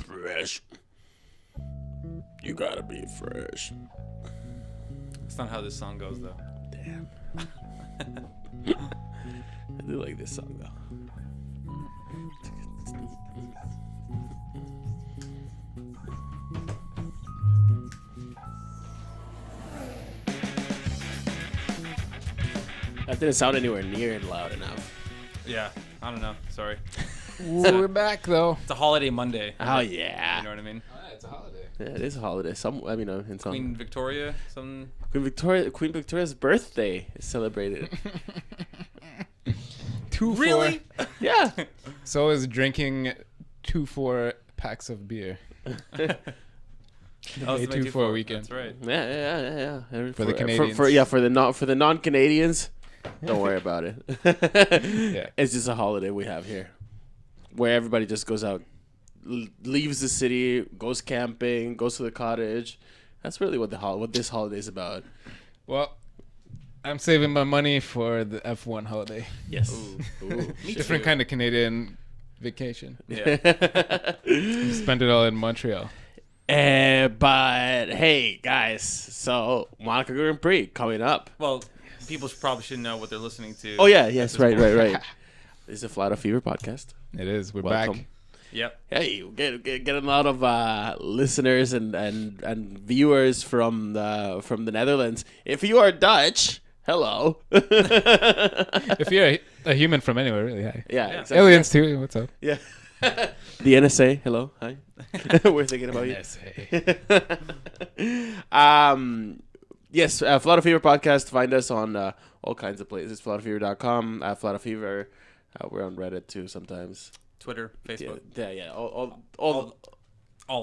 fresh. You gotta be fresh. That's not how this song goes, though. Damn. I do like this song, though. That didn't sound anywhere near loud enough. Yeah, I don't know. Sorry. We're back though. It's a holiday Monday. Oh yeah. You know what I mean? It's a holiday. Yeah, it is a holiday. In some Queen Victoria, some. Queen Victoria's birthday is celebrated. 2-4. Really? Yeah. So is drinking 2-4 packs of beer. That was the 2-4 weekend. That's right. Yeah. For the Canadians. For the non-Canadians, don't worry about it. Yeah. It's just a holiday we have here, where everybody just goes out, leaves the city, goes camping, goes to the cottage. That's really what this holiday is about. Well, I'm saving my money for the F1 holiday. Yes. Ooh. Me Different too. kind of Canadian vacation. Yeah. Spend it all in Montreal. But hey, guys, so Monaco Grand Prix coming up. Well, people probably should know what they're listening to. Oh yeah, yes, right. This is a Flat Out Fever podcast. It is. We're Welcome. back. Yep. Hey, get a lot of listeners and viewers from the Netherlands. If you are Dutch, hello. If you're a human from anywhere, really, hi. Yeah, Yeah. exactly. Aliens too. What's up? Yeah. The NSA, hello, hi. We're thinking about you. Yes, Flat Out Fever podcast. Find us on all kinds of places. FlatOutFever.com. Flat Out Fever. We're on Reddit too sometimes. Twitter, Facebook, Yeah. All all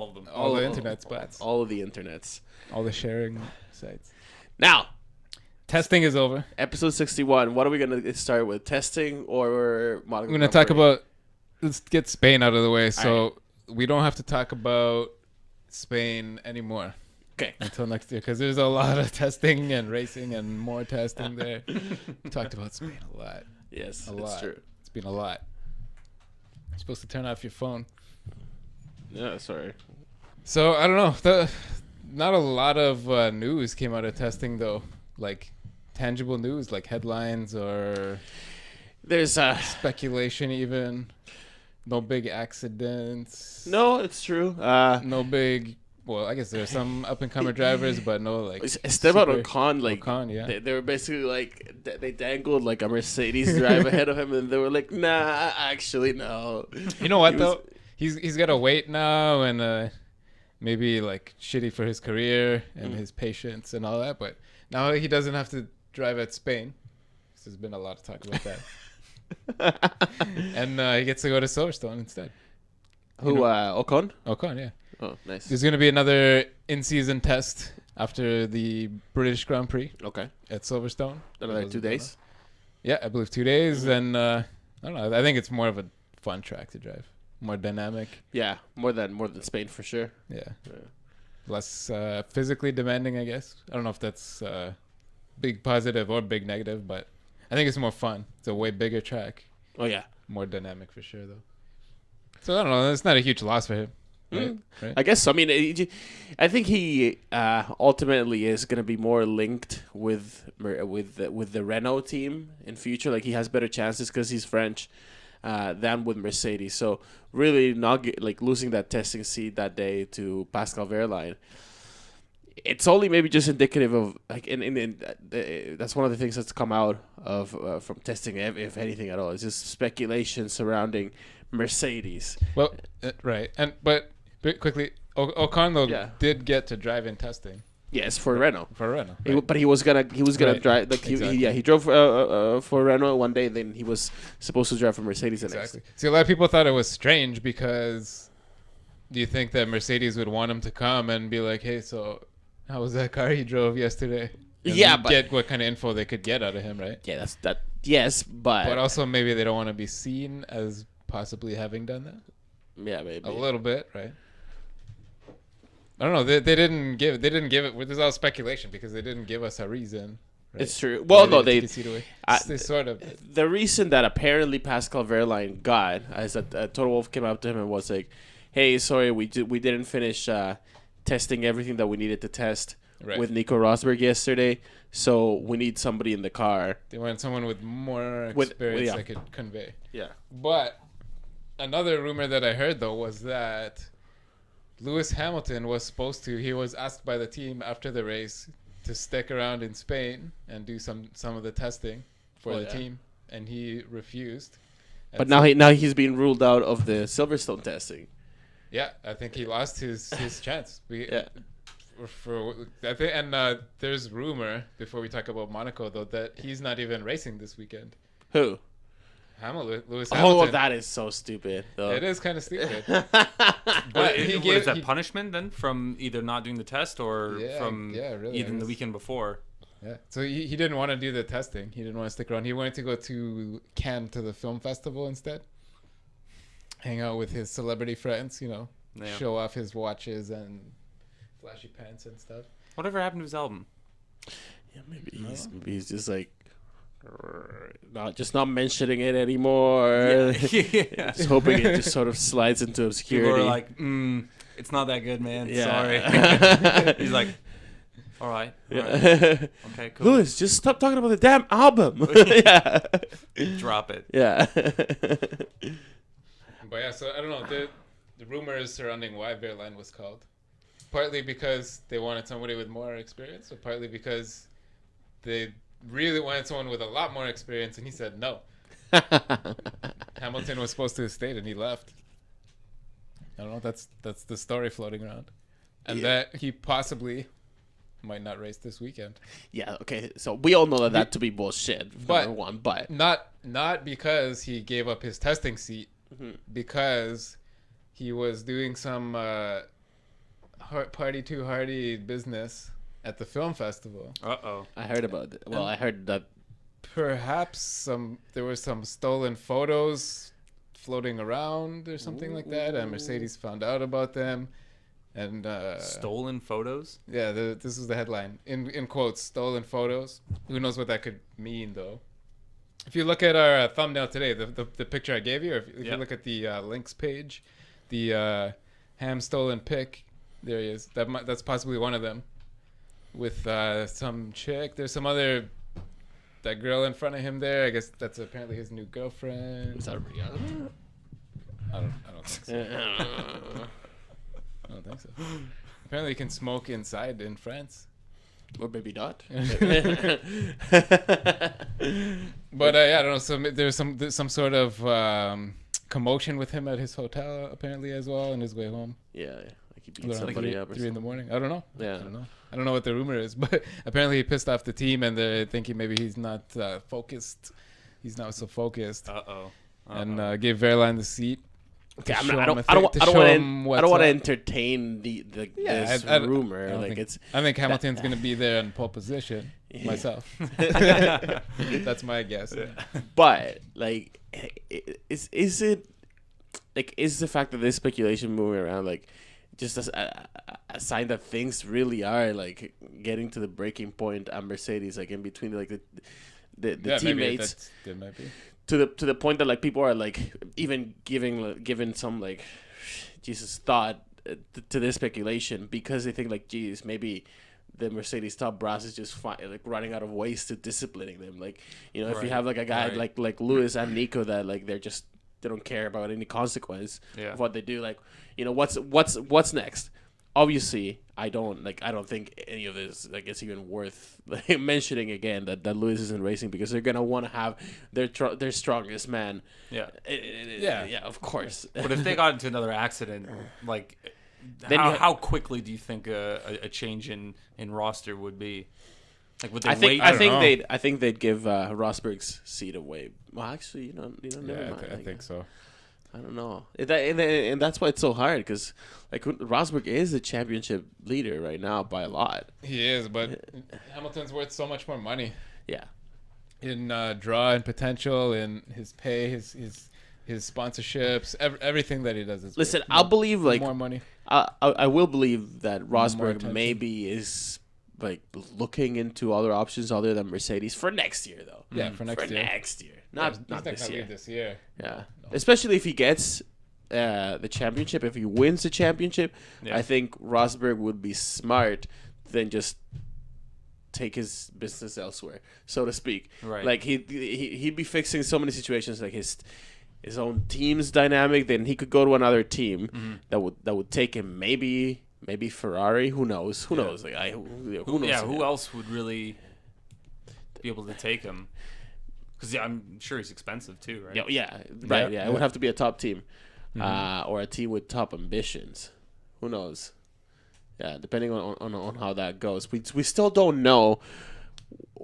of them. All the internet spots. all of the internets. All the sharing sites. Now, Testing is over. episode 61. What are we gonna start with? Testing or Monaco? We're gonna talk about. Let's get Spain out of the way, so we don't have to talk about Spain anymore Okay. until next year, because there's a lot of testing and racing and more testing there. We talked about Spain a lot. Yes, A it's lot. true. It's been a lot. You're supposed to turn off your phone. Yeah, sorry. So I don't know. Not a lot of news came out of testing though, like tangible news, like headlines or There's speculation even. No big accidents. no, it's true. No big. Well, I guess there's some up and coming drivers, but no like. Esteban super- Ocon, like Ocon, yeah. they were basically like they dangled like a Mercedes drive ahead of him, and they were like, "Nah, actually, no." You know what He was- though? He's got to wait now, and maybe like shitty for his career and his patience and all that. But now he doesn't have to drive at Spain. There's been a lot of talk about that. And he gets to go to Silverstone instead. Who? Ocon? Ocon, yeah. Oh, nice. There's going to be another in-season test after the British Grand Prix Okay, at Silverstone. another 2 days. Yeah, I believe 2 days. And I don't know. I think it's more of a fun track to drive. More dynamic. Yeah, more than Spain for sure. Yeah. Less physically demanding, I guess. I don't know if that's big positive or big negative, but I think it's more fun. It's a way bigger track. Oh yeah, More dynamic for sure, though. So I don't know. It's not a huge loss for him. Right? Right? I guess so. I mean, I think he ultimately is going to be more linked with the Renault team in future. Like he has better chances because he's French than with Mercedes. So really, not losing that testing seat that day to Pascal Wehrlein. It's only maybe just indicative of like that's one of the things that's come out of from testing, if anything at all. It's just speculation surrounding Mercedes. Well, right. But quickly, Ocon though did get to drive in testing Yes, for Renault. for Renault. Right? But he was gonna Right. drive like Exactly. he drove for Renault one day. Then he was supposed to drive for Mercedes the Exactly. next. See, a lot of people thought it was strange because do you think that Mercedes would want him to come and be like, "Hey, so how was that car you drove yesterday?" And Yeah, but get what kind of info they could get out of him, right? yeah, that's that. Yes, But also maybe they don't want to be seen as possibly having done that. yeah, maybe A little bit, right? I don't know. They didn't give it. This is all speculation because they didn't give us a reason. Right? It's true. Well, Why no, didn't they take a seat away. I- They sort of. the reason that apparently Pascal Wehrlein got is that Toto Wolff came up to him and was like, hey, sorry, we didn't finish testing everything that we needed to test Right. with Nico Rosberg yesterday, so we need somebody in the car. They want someone with more With- experience yeah. that could convey. Yeah. But another rumor that I heard, though, was that Lewis Hamilton was supposed to. He was asked by the team after the race to stick around in Spain and do some of the testing for the team, and he refused. And But so- now he's being ruled out of the Silverstone testing. yeah, I think he lost his chance. Yeah. I think, and there's rumor before we talk about Monaco though that he's not even racing this weekend. Who? Lewis Hamilton. Oh, that is so stupid. Though. It is kind of stupid. But he what gave- is that he- punishment then from either not doing the test or from really, even I the guess. weekend before? Yeah. So he didn't want to do the testing. He didn't want to stick around. He wanted to go to Cannes to the film festival instead. Hang out with his celebrity friends, Yeah. show off his watches and flashy pants and stuff. Whatever happened to his album? Yeah, maybe he's just like not mentioning it anymore. Yeah. Just hoping it just sort of slides into obscurity. People are like, it's not that good, man. Yeah. Sorry. He's like, all right. Yeah. Okay, cool. Lewis, just stop talking about the damn album. Yeah. Drop it. Yeah. But yeah, so I don't know. The rumors surrounding why Verlaine was called, partly because they wanted somebody with more experience, or partly because they really wanted someone with a lot more experience, and he said no. Hamilton was supposed to have stayed, and he left. I don't know. That's the story floating around, and that he possibly might not race this weekend. Yeah, okay. So we all know that to be bullshit. But- Number one, but Not because he gave up his testing seat, because he was doing some party too hardy business at the film festival. Uh-oh. I heard about it. Well, I heard that. Perhaps there were some stolen photos floating around or something like that, and Mercedes found out about them. And Stolen photos? yeah, this is the headline in quotes: stolen photos. Who knows what that could mean, though? If you look at our thumbnail today, the picture I gave you, or if you look at the links page, the Ham stolen pic, there he is. That's possibly one of them, with some chick. There's some other, that girl in front of him there. I guess that's apparently his new girlfriend. Is that Rihanna? I don't think so. I don't think so. Apparently, you can smoke inside in France. Or maybe not. But yeah, I don't know. So there's some sort of commotion with him at his hotel apparently as well on his way home. Yeah, like he beat Around somebody up or 3 in the morning. I don't know. Yeah. I don't know what the rumor is, but apparently he pissed off the team and they're thinking maybe he's not focused. He's not so focused, Uh-oh. and gave Verlaine the seat. Okay, to show I him don't to show him what's want to up. entertain Yeah, this I rumor. don't Like think- it's I think Hamilton's gonna be there in pole position myself. That's my guess. but like is it like is the fact that this speculation moving around like just a sign that things really are like getting to the breaking point at Mercedes, like in between like the Yeah, maybe teammates that might be. to the point that like people are like even giving some like Jesus thought to this speculation because they think like geez maybe the Mercedes top brass is just like running out of ways to disciplining them, like if you Right, have like a guy right. like Lewis and Nico that like they don't care about any consequence Yeah. of what they do, like what's next. Obviously, I don't think any of this like it's even worth like, mentioning again that Lewis isn't racing because they're gonna want to have their strongest man. Yeah. Yeah, of course. But if they got into another accident, like, Then how quickly do you think a change in roster would be? Like, would they I think wait? I think they'd give Rosberg's seat away. Well, actually, never Yeah, mind. I think so. I don't know. And that's why it's so hard because like Rosberg is the championship leader right now by a lot. He is, but Hamilton's worth so much more money Yeah. in draw and potential, in his pay, his sponsorships, everything that he does is Listen, worth I'll believe like more money. I will believe that Rosberg attention. maybe is like looking into other options other than Mercedes for next year though. Yeah, for next year. Next year. Not He's this gonna year. leave this year. Yeah. Especially if he gets the championship, if he wins the championship, Yeah. I think Rosberg would be smart than just take his business elsewhere, so to speak. Right. Like he'd be fixing so many situations, like his own team's dynamic. Then he could go to another team that would take him. Maybe Ferrari. Who knows? Who knows? Like who knows? Yeah. Who else would really be able to take him? Because I'm sure he's expensive too, right? Yeah. Right. Yeah. It would have to be a top team, or a team with top ambitions. Who knows? Yeah, depending on how that goes. We still don't know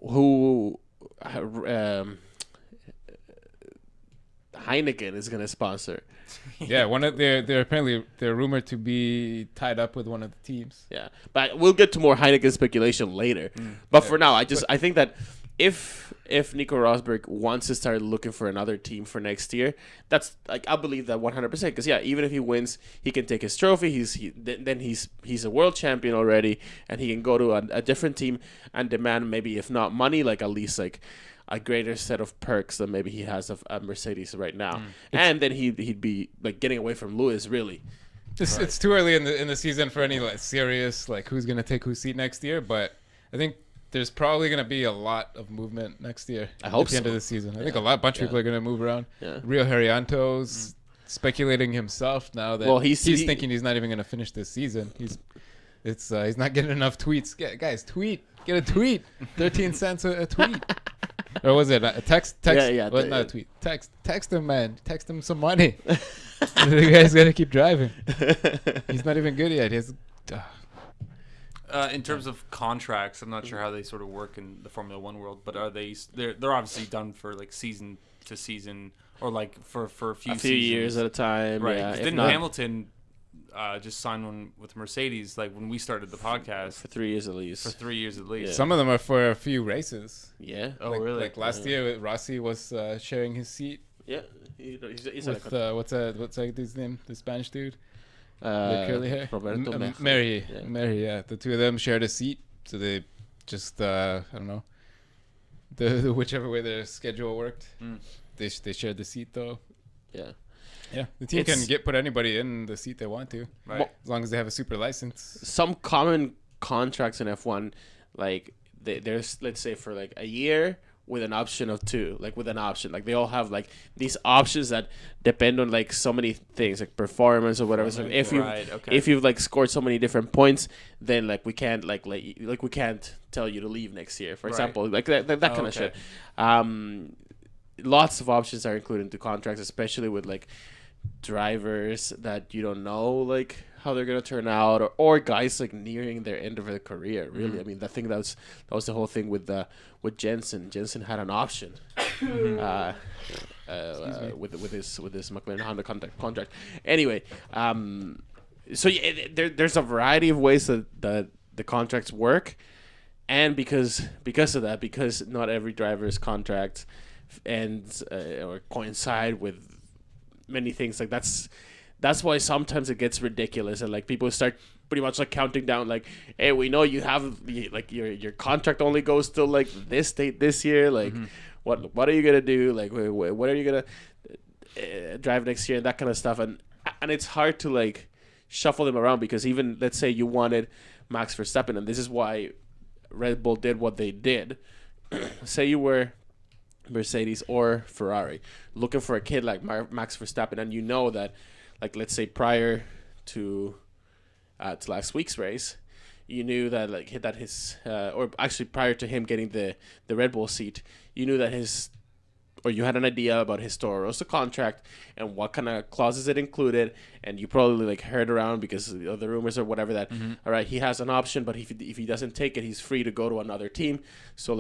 who Heineken is going to sponsor. Yeah, one of they're apparently rumored to be tied up with one of the teams. Yeah, but we'll get to more Heineken speculation later. But for now, I think that if Nico Rosberg wants to start looking for another team for next year, that's like I believe that 100%. Because even if he wins, he can take his trophy. He's a world champion already, and he can go to a different team and demand maybe if not money, like at least like a greater set of perks than maybe he has of Mercedes right now. And then he'd be like getting away from Lewis really. It's too early in the season for any like serious like who's gonna take whose seat next year, but I think there's probably going to be a lot of movement next year. I hope at the end of the season. I think a bunch of people are going to move around. Yeah. Rio Haryanto's speculating himself now that he's thinking he's not even going to finish this season. He's not getting enough tweets. Guys, tweet. Get a tweet. 13 cents a tweet. Or was it a text? Yeah. Well, not a tweet. Text him, man. Text him some money. The guy's got to keep driving. He's not even good yet. He has... in terms of contracts, I'm not sure how they sort of work in the Formula One world, but are they're obviously done for like season to season or like for a few years at a time, right? Yeah, Didn't Hamilton just sign one with Mercedes like when we started the podcast for 3 years at least? For 3 years at least. Yeah. Some of them are for a few races. Yeah. Oh, really? Like last year, Rossi was sharing his seat. Yeah. He's with what's his name? The Spanish dude. The curly hair. Roberto Mary. Yeah. Mary, yeah. The two of them shared a seat, so they just I don't know. The whichever way their schedule worked, they shared the seat though. Yeah. Yeah, the team can put anybody in the seat they want to, right? As long as they have a super license. Some common contracts in F1, like there's let's say for like a year with an option of 2, like with an option, like they all have like these options that depend on like so many things, like performance or whatever. So if you've like scored so many different points, then like we can't we can't tell you to leave next year, for example, like that kind of shit. Lots of options are included into contracts, especially with like drivers that you don't know like how they're gonna turn out, or guys like nearing their end of their career. Really, I mean, I think that was the whole thing with Jensen. Jensen had an option with his McLaren Honda contract. Anyway, so there's a variety of ways that the contracts work, and because of that, because not every driver's contract ends or coincide with many things, like that's why sometimes it gets ridiculous and like people start pretty much like counting down like, hey, we know you have like your contract only goes till like this date this year, like what are you gonna do, like what are you gonna drive next year, and that kind of stuff, and it's hard to like shuffle them around, because even let's say you wanted Max Verstappen, and this is why Red Bull did what they did. Say you were Mercedes or Ferrari looking for a kid like Max Verstappen, and you know that, like, let's say prior to last week's race, you knew that like that his or actually prior to him getting the Red Bull seat, you knew that you had an idea about his Toro Rosso contract and what kind of clauses it included, and you probably like heard around because of the rumors or whatever that all right, he has an option, but if he doesn't take it, he's free to go to another team. So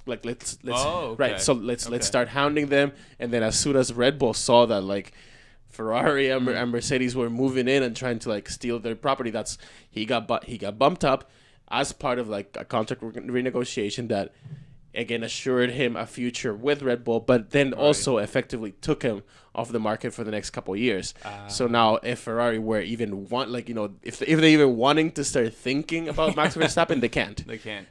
let's let's start hounding them. And then as soon as Red Bull saw that like Ferrari and Mercedes were moving in and trying to like steal their property, he got bumped up as part of like a contract renegotiation that again assured him a future with Red Bull, but then also effectively took him off the market for the next couple of years. So now if Ferrari were even if they're even wanting to start thinking about Max Verstappen, they can't.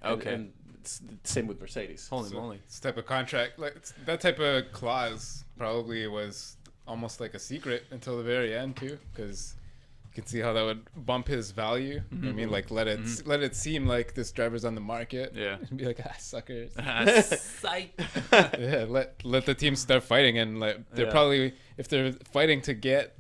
Okay. And it's the same with Mercedes. Holy moly. This type of contract, like that type of clause probably was almost like a secret until the very end too, because you can see how that would bump his value. Mm-hmm. I mean, like let it seem like this driver's on the market. Yeah. And be like, suckers. Psych. Yeah, let the team start fighting, and like they're probably, if they're fighting to get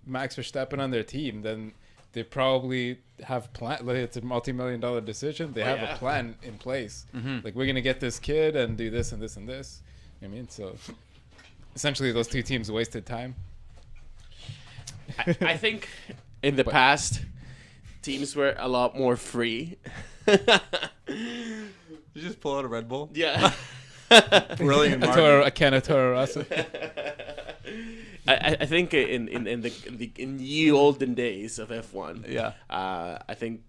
Max Verstappen on their team, then they probably have plan. Like, it's a multi-million-dollar decision. They have a plan in place. Mm-hmm. Like, we're gonna get this kid and do this and this and this. You know what I mean, so essentially those two teams wasted time. I think in the past, teams were a lot more free. You just pull out a Red Bull? Yeah. Brilliant. A can of Toro Rosso. I think in ye olden days of F1, I think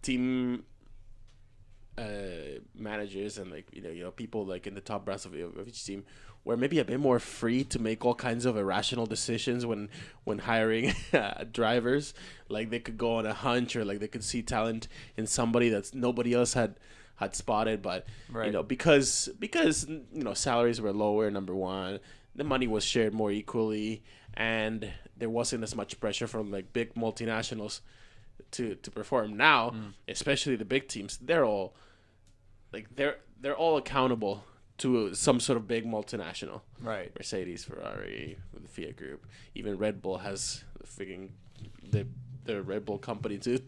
team managers and people like in the top brass of each team were maybe a bit more free to make all kinds of irrational decisions when hiring drivers. Like they could go on a hunch, or like they could see talent in somebody that nobody else had spotted, but because salaries were lower, number one, the money was shared more equally, and there wasn't as much pressure from like big multinationals to perform. Now, especially the big teams, they're all accountable to some sort of big multinational. Right. Mercedes, Ferrari, the Fiat Group, even Red Bull has the Red Bull company to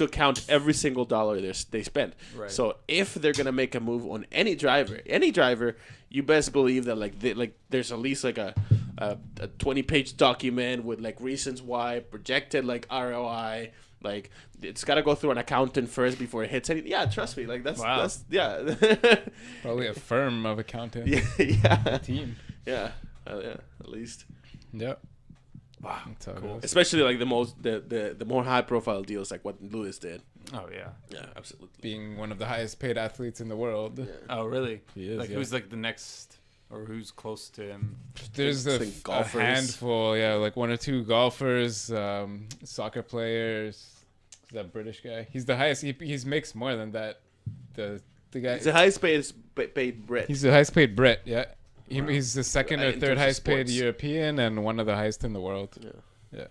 account every single dollar they spend. Right. So if they're gonna make a move on any driver, you best believe that there's at least like a 20-page document with like reasons why, projected like ROI. Like it's got to go through an accountant first before it hits anything. Yeah, trust me. Like that's probably a firm of accountants. Yeah. Team. Yeah, at least. Yep. Wow, cool. Especially like the more high profile deals, like what Lewis did. Oh yeah. Yeah, absolutely. Being one of the highest paid athletes in the world. Yeah. Oh really? He is. Like who's like the next, or who's close to him? There's a handful. Yeah, like one or two golfers, soccer players. That British guy. He's the highest. He makes more than that. The guy. He's the highest paid Brit. He's the highest paid Brit. Yeah. Wow. He's the second or third highest paid European, and one of the highest in the world. Yeah.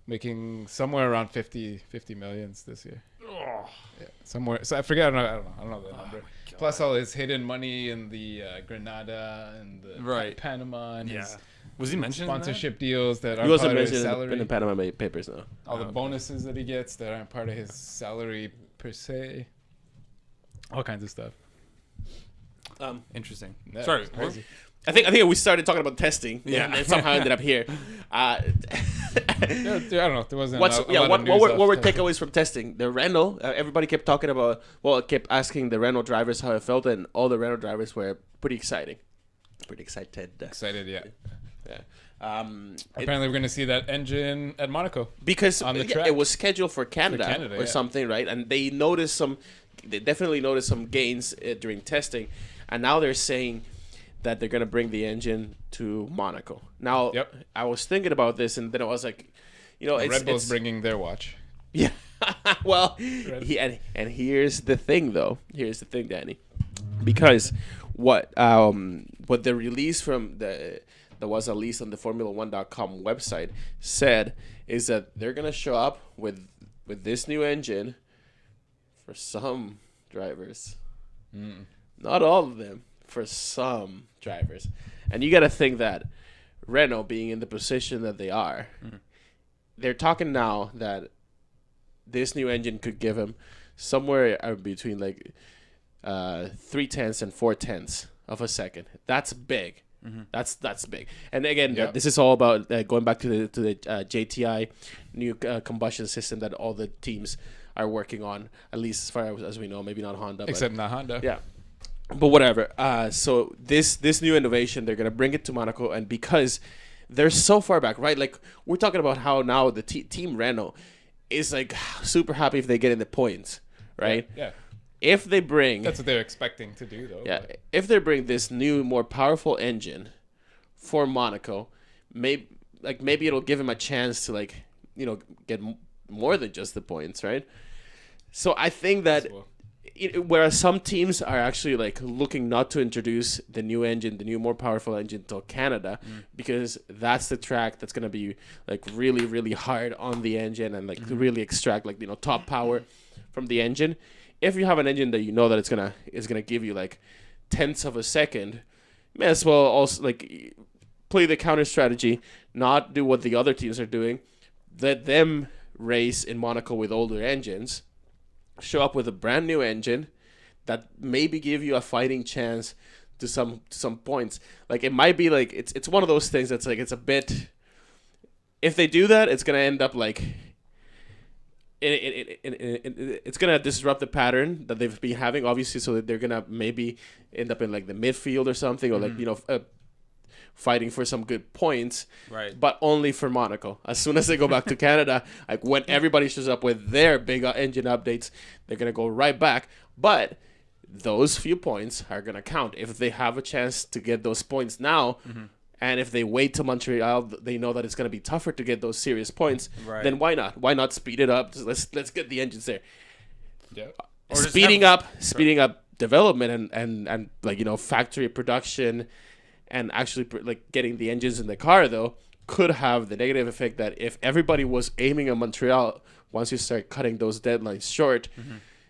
Making somewhere around 50 millions this year. Oh. Yeah. Somewhere. So I forget. I don't know the number. Plus all his hidden money in the Granada and the Panama and his. Was he mentioned sponsorship deals that he aren't wasn't part of his mentioned salary? in the Panama Papers, no. All the bonuses that he gets that aren't part of his salary per se. All kinds of stuff. Interesting. Yeah, Sorry. crazy. I think we started talking about testing, and then somehow ended up here. I don't know. There wasn't. What were takeaways from testing? The Renault. Everybody kept talking about. Well, kept asking the Renault drivers how it felt, and all the Renault drivers were pretty excited. Excited, yeah. Yeah. Apparently, we're going to see that engine at Monaco because on the track. It was scheduled for Canada or something, right? And they definitely noticed some gains during testing, and now they're saying that they're going to bring the engine to Monaco. Now, I was thinking about this, and then I was like, Red Bull's bringing their watch. Yeah. Well, and here's the thing, though. Here's the thing, Danny, because what the release from that was released on the Formula1.com website said is that they're gonna show up with this new engine for some drivers, not all of them, for some drivers, and you got to think that Renault being in the position that they are, they're talking now that this new engine could give them somewhere between like 0.3 and 0.4 of a second. That's big. That's big. And again, this is all about going back to the JTI new combustion system that all the teams are working on, at least as far as we know. Maybe not Honda, except not Honda. Yeah, but whatever. So this new innovation, they're gonna bring it to Monaco, and because they're so far back, right? Like we're talking about how now the team Renault is like super happy if they get in the points, right? Yeah. If they bring... That's what they're expecting to do, though. Yeah. But. If they bring this new, more powerful engine for Monaco, maybe it'll give him a chance to, get more than just the points, right? So I think that, whereas some teams are actually like looking not to introduce the new engine, the new more powerful engine till Canada, because that's the track that's gonna be like really really hard on the engine and like to really extract like top power from the engine. If you have an engine that you know that it's gonna give you like tenths of a second, may as well also like play the counter strategy, not do what the other teams are doing, let them race in Monaco with older engines, show up with a brand new engine that maybe give you a fighting chance to some points. Like it might be like it's one of those things that's like it's a bit. If they do that, it's gonna end up like. It's gonna disrupt the pattern that they've been having, obviously, so that they're gonna maybe end up in like the midfield or something, or like fighting for some good points, right? But only for Monaco. As soon as they go back to Canada, like when everybody shows up with their big engine updates, they're gonna go right back. But those few points are gonna count if they have a chance to get those points now. And if they wait till Montreal, they know that it's going to be tougher to get those serious points. Right. Then why not? Why not speed it up? Let's get the engines there. Yeah. Speeding up development and like factory production, and actually like getting the engines in the car though could have the negative effect that if everybody was aiming at Montreal, once you start cutting those deadlines short,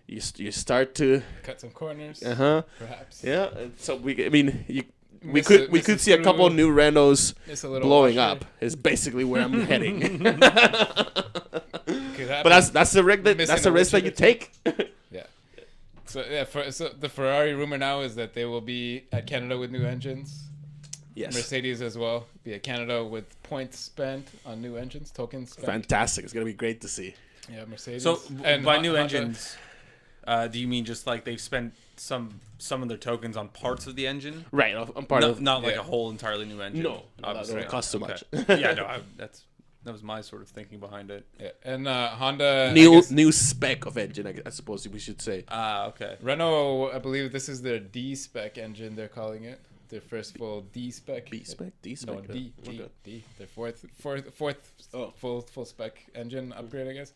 you start to cut some corners. Perhaps. Yeah. So we could see a couple of new Renaults blowing up. Is basically where I'm heading. But that's the risk that you take. Yeah. So the Ferrari rumor now is that they will be at Canada with new engines. Yes. Mercedes as well be at Canada with points spent on new engines, tokens spent. Fantastic! It's gonna be great to see. Yeah, Mercedes. So and by new engines, do you mean just like they've spent some of their tokens on parts of the engine? Right, I'm part of. Not like a whole entirely new engine. No, obviously. that would cost too much. Yeah, no, that was my sort of thinking behind it. Yeah, and Honda new spec of engine, I suppose we should say. Okay. Renault, I believe this is their D spec engine. They're calling it their first full D spec. B spec, D spec. No, D. Their fourth full spec engine upgrade, I guess.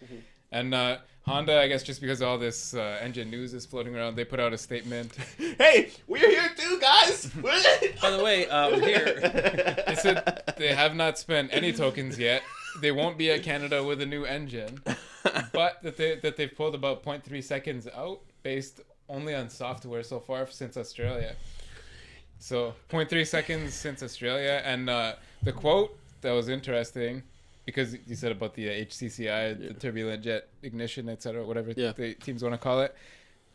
And Honda, I guess just because all this engine news is floating around, they put out a statement. Hey, we're here too, guys! By the way, we're here. They said they have not spent any tokens yet. They won't be at Canada with a new engine. But that they've pulled about 0.3 seconds out based only on software so far since Australia. So 0.3 seconds since Australia. And the quote that was interesting, because you said about the HCCI, the turbulent jet ignition, etc., whatever the teams want to call it.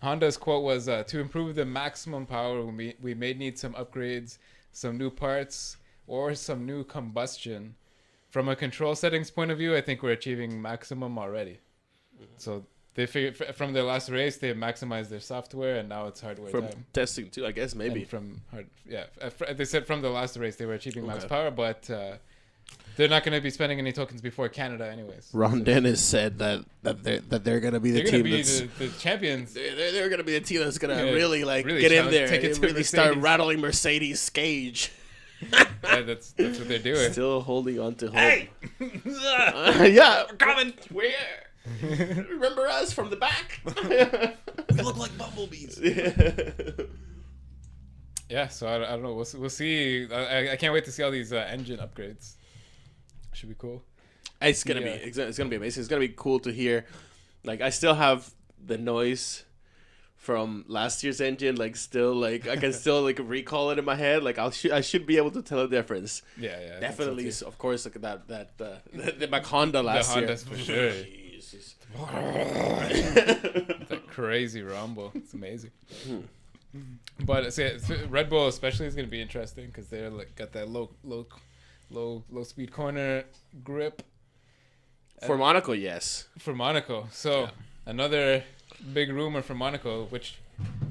Honda's quote was, to improve the maximum power, we may need some upgrades, some new parts, or some new combustion. From a control settings point of view, I think we're achieving maximum already. So they figured from their last race, they maximized their software, and now it's hardware from time. Testing too, I guess, maybe. They said from the last race they were achieving max power, but they're not going to be spending any tokens before Canada, anyways. Ron Dennis said that they're going to be the team that's the champions. They're going to be the team that's going to really get in there and really start rattling Mercedes' cage. That's what they're doing. Still holding on to hope. Hey, yeah, we're coming. We're here. Remember us from the back? We look like bumblebees. Yeah, so I don't know. We'll see. I can't wait to see all these engine upgrades. Should be cool. It's gonna be amazing. It's gonna be cool to hear. Like I still have the noise from last year's engine. Like still, like I can still like recall it in my head. Like I should be able to tell a difference. Yeah. Definitely. So of course, like the Mac Honda last year. The Hondas for sure. Jesus. That crazy rumble. It's amazing. But Red Bull especially is gonna be interesting because they're like got that low speed corner grip. For Monaco, yes. For Monaco. So another big rumor for Monaco, which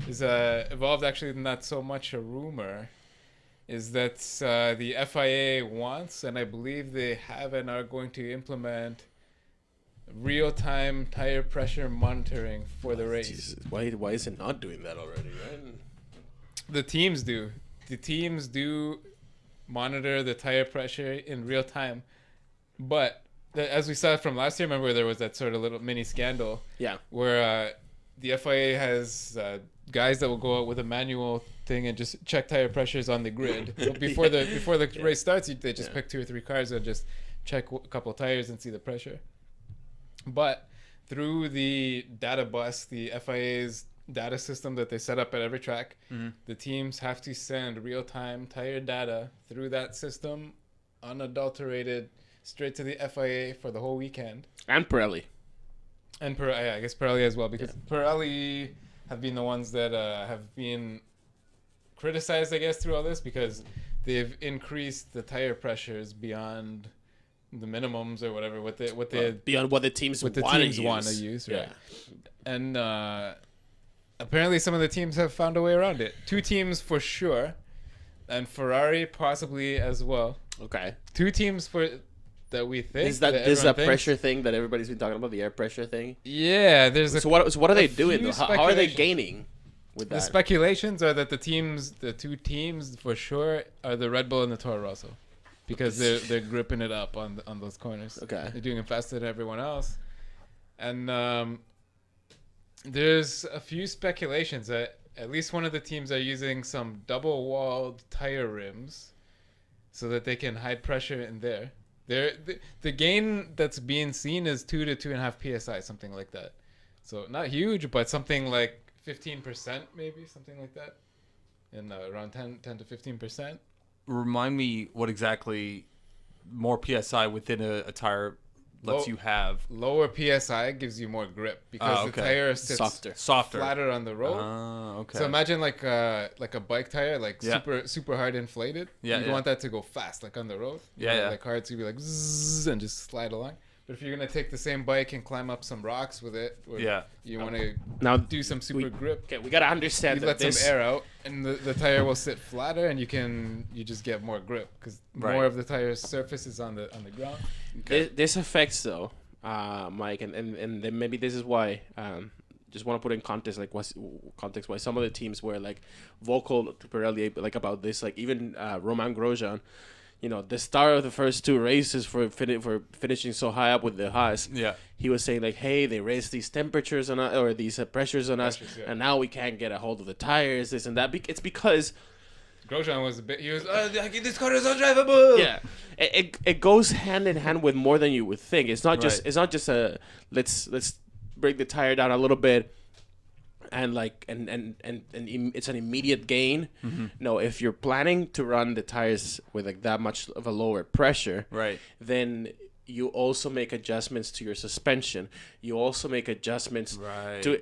is evolved actually not so much a rumor, is that the FIA wants, and I believe they have and are going to implement, real-time tire pressure monitoring for the race. Jesus. Why is it not doing that already, right? The teams do. The teams do monitor the tire pressure in real time. But as we saw from last year, remember there was that sort of little mini scandal where the FIA has guys that will go out with a manual thing and just check tire pressures on the grid. So before the race starts, they just pick 2 or 3 cars and just check a couple of tires and see the pressure. But through the data bus, the FIA's data system that they set up at every track, the teams have to send real-time tire data through that system, unadulterated, straight to the FIA for the whole weekend. And Pirelli. And I guess Pirelli as well, because Pirelli have been the ones that have been criticized, I guess, through all this, because they've increased the tire pressures beyond the minimums or whatever, beyond what the teams want to use. Right? And apparently some of the teams have found a way around it. 2 teams for sure, and Ferrari possibly as well. Okay. 2 teams that we think is that pressure thing that everybody's been talking about, the air pressure thing? Yeah, so what are they doing though? How are they gaining with that? The speculations are that the 2 teams for sure are the Red Bull and the Toro Rosso, because they're gripping it up on those corners. Okay. They're doing it faster than everyone else, and there's a few speculations that at least one of the teams are using some double-walled tire rims so that they can hide pressure in there. The gain that's being seen is 2 to 2.5 psi, something like that. So not huge, but something like 15%, maybe something like that, and around 10 to 15%. Remind me what exactly more psi within a tire lets you have. Super psi gives you more grip because the tire sits softer, flatter on the road. Okay. So imagine like a bike tire, like super hard inflated. Yeah, you want that to go fast, like on the road. Like hard to be like zzz and just slide along. But if you're gonna take the same bike and climb up some rocks with it, you want to now do some super grip. Okay, we gotta understand you that let some air out, and the tire will sit flatter, and you just get more grip because more of the tire's surface is on the ground. Okay. This affects though, Mike, and then maybe this is why. Just want to put in context, like why some of the teams were like vocal to Pirelli, like about this, like even Romain Grosjean. You know, the star of the first 2 races for finishing so high up with the Haas. Yeah, he was saying like, "Hey, they raised these temperatures on us, or these pressures on us, and now we can't get a hold of the tires, this and that." It's because Grosjean was this car is undrivable. Yeah, it goes hand in hand with more than you would think. It's not just a let's break the tire down a little bit. And it's an immediate gain. Mm-hmm. No, if you're planning to run the tires with like that much of a lower pressure, then you also make adjustments to your suspension. You also make adjustments to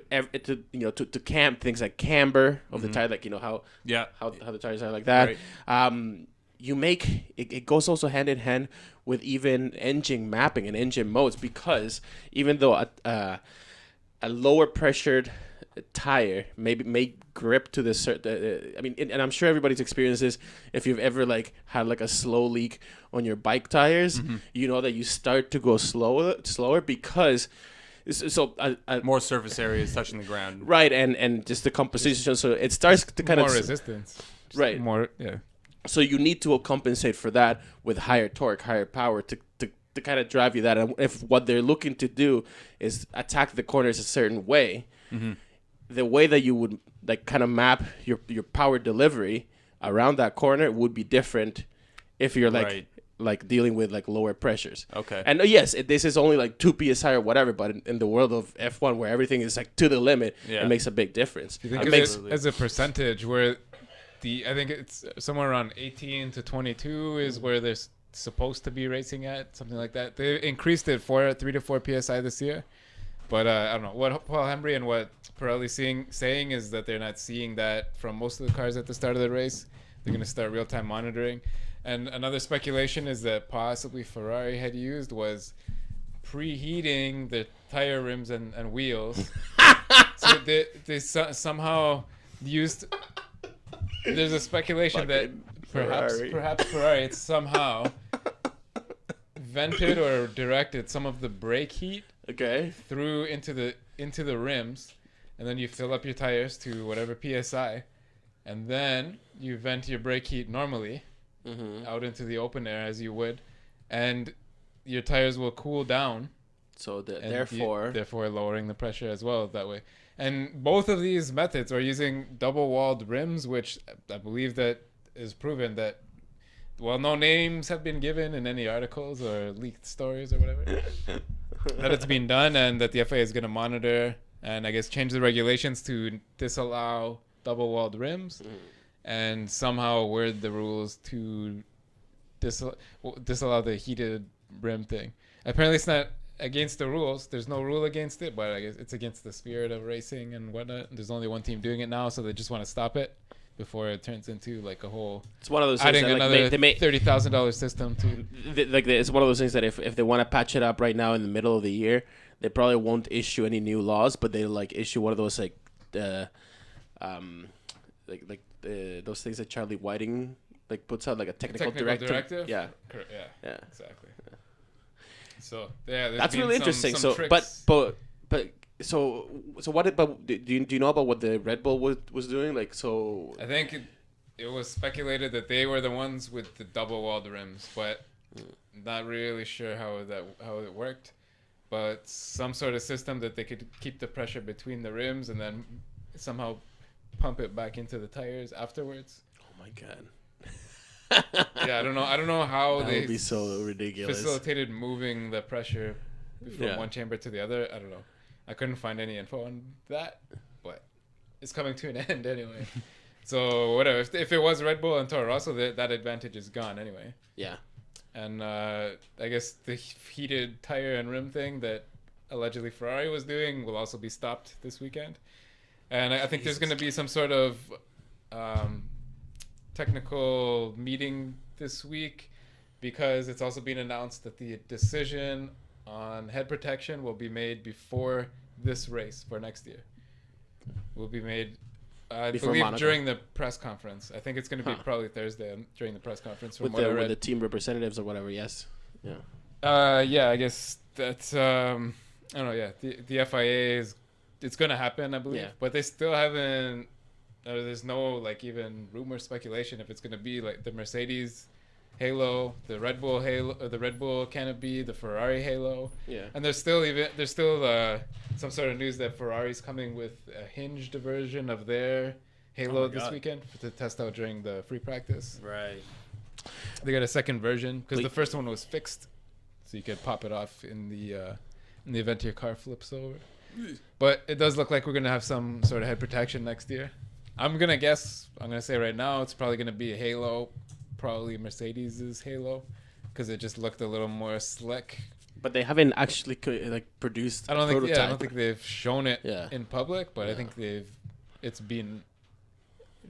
things like camber of the tire, like how the tires are like that. Right. You make it goes also hand in hand with even engine mapping and engine modes, because even though a lower pressured tire may grip to the certain and I'm sure everybody's experienced this. If you've ever like had like a slow leak on your bike tires, you know that you start to go slower because more surface areas touching the ground, right? And just the composition, so it starts to kind more of resistance, right? More, So you need to compensate for that with higher torque, higher power to kind of drive you that. And if what they're looking to do is attack the corners a certain way. Mm-hmm. The way that you would like kind of map your power delivery around that corner would be different if you're like dealing with like lower pressures. Okay. And yes, this is only like 2 psi or whatever, but in the world of F1 where everything is like to the limit, it makes a big difference. You think as a percentage where I think it's somewhere around 18 to 22 is where they're supposed to be racing at, something like that. They increased it 3 to 4 psi this year. But I don't know what Paul Hembry and what Pirelli's saying is that they're not seeing that from most of the cars at the start of the race. They're going to start real-time monitoring. And another speculation is that possibly Ferrari had used was preheating the tire rims and wheels. So they somehow used. There's a speculation that perhaps Ferrari it's somehow vented or directed some of the brake heat through into the rims, and then you fill up your tires to whatever psi, and then you vent your brake heat normally out into the open air as you would, and your tires will cool down So And therefore lowering the pressure as well that way. And both of these methods are using double-walled rims, which I believe that is proven that, well, no names have been given in any articles or leaked stories or whatever, that it's been done, and that the FIA is going to monitor and I guess change the regulations to disallow double-walled rims and somehow word the rules to disallow the heated rim thing. Apparently it's not against the rules. There's no rule against it, but I guess it's against the spirit of racing and whatnot. There's only one team doing it now, so they just want to stop it before it turns into like a whole. It's one of those adding things that, another they make $30,000 system to. It's one of those things that if they want to patch it up right now in the middle of the year, they probably won't issue any new laws, but they like issue one of those those things that Charlie Whiting like puts out, like a technical directive. Yeah, Exactly. Yeah. So yeah, that's really interesting. Some So, tricks. but what? But do you know about what the Red Bull was doing? Like, so I think it was speculated that they were the ones with the double-walled rims, but not really sure how it worked. But some sort of system that they could keep the pressure between the rims and then somehow pump it back into the tires afterwards. Oh my god. Yeah, I don't know how That they would be so ridiculous. facilitated moving the pressure from one chamber to the other. I don't know. I couldn't find any info on that, but it's coming to an end anyway. So whatever. If it was Red Bull and Toro Rosso, that advantage is gone anyway. Yeah. And I guess the heated tire and rim thing that allegedly Ferrari was doing will also be stopped this weekend. And I think there's going to be some sort of technical meeting this week, because it's also been announced that the decision on head protection will be made before this race for next year. Will be made, I believe, Monaco. During the press conference. I think it's going to be probably Thursday during the press conference. With the team representatives or whatever, yes. Yeah. Yeah, I guess that's, I don't know, yeah. The FIA it's going to happen, I believe. Yeah. But they still haven't, there's no, like, even rumor speculation if it's going to be, like, the Mercedes halo, the Red Bull halo, or the Red Bull canopy, the Ferrari halo. Yeah. And there's still some sort of news that Ferrari's coming with a hinged version of their halo this weekend to test out during the free practice. Right. They got a second version because the first one was fixed, so you could pop it off in the event your car flips over. But it does look like we're gonna have some sort of head protection next year. I'm gonna say right now it's probably gonna be a halo. Probably Mercedes's halo, because it just looked a little more slick. But they haven't actually produced. I don't think they've shown it in public, but I think it's been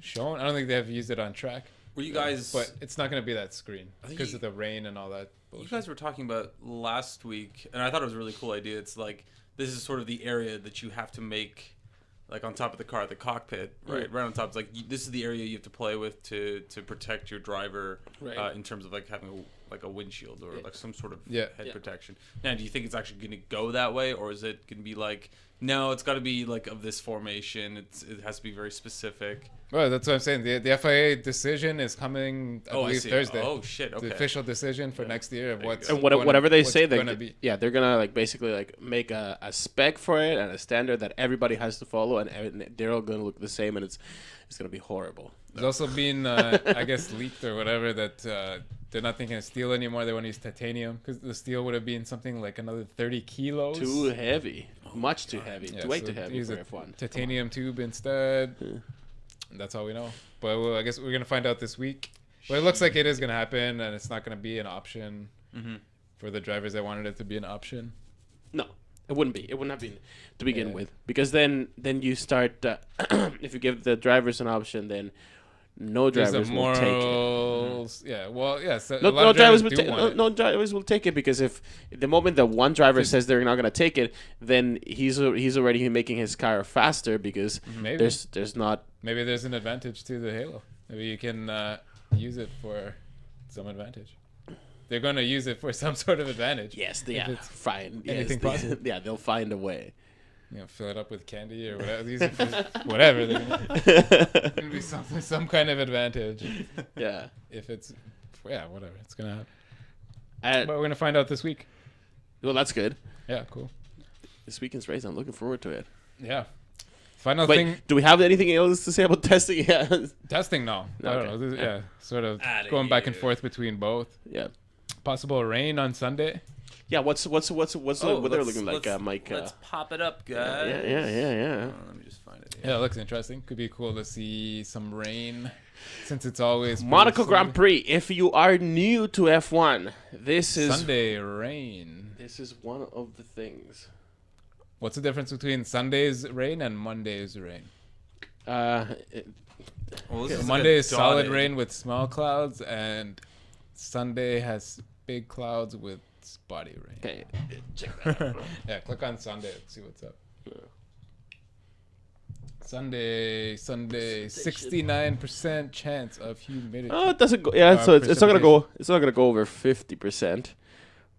shown. I don't think they've used it on track. Were you guys? But it's not going to be that screen because of the rain and all that bullshit. You guys were talking about last week, and I thought it was a really cool idea. It's like this is sort of the area that you have to make. Like on top of the car, the cockpit, right on top. It's like this is the area you have to play with to protect your driver, in terms of like having a windshield or like some sort of head protection. Now, do you think it's actually going to go that way, or is it going to be like, no, it's got to be like of this formation. It has to be very specific. Well, that's what I'm saying. The FIA decision is coming, I believe, Thursday. Oh shit! Okay. The official decision for next year of whatever they say, they're gonna like basically like make a spec for it and a standard that everybody has to follow, and they're all gonna look the same, and it's gonna be horrible. There's also been, I guess, leaked or whatever that they're not thinking of steel anymore. They want to use titanium because the steel would have been something like another 30 kilos. Too heavy, much too heavy, way too heavy for F1. Titanium tube instead. That's all we know. But I guess we're gonna find out this week. But it looks like it is gonna happen, and it's not gonna be an option for the drivers that wanted it to be an option. No, it wouldn't be. It wouldn't have been to begin with, because then you start. If you give the drivers an option, then no drivers will take it. Yeah. Well, yes. No drivers will take it, because if the moment that one driver says they're not going to take it, then he's already making his car faster, because there's not. Maybe there's an advantage to the halo. Maybe you can use it for some advantage. They're going to use it for some sort of advantage. Yes, fine. Anything possible. Yeah, they'll find a way. Fill it up with candy or whatever. Use it for whatever. There's gonna be some kind of advantage. Yeah. If it's whatever, it's gonna happen. But we're gonna find out this week. Well, that's good. Yeah, cool. This weekend's race, I'm looking forward to it. Yeah. Final Wait, thing. do we have anything else to say about testing? Yeah. Testing, no. I don't know. Yeah, sort of going back and forth between both. Yeah. Possible rain on Sunday. Yeah, what's the weather looking like, Mike? Let's pop it up, guys. Yeah. Let me just find it here. Yeah, it looks interesting. Could be cool to see some rain since it's always Monaco Grand Prix. If you are new to F1, this is Sunday rain. This is one of the things. What's the difference between Sunday's rain and Monday's rain? Well, this is Monday like is solid dotted. rain with small clouds, and Sunday has big clouds with spotty rain. Okay, check that out. Yeah, click on Sunday and see what's up. Sunday, 69% chance of humidity. Oh, it doesn't go. Yeah, so it's not gonna go. It's not gonna go over 50%.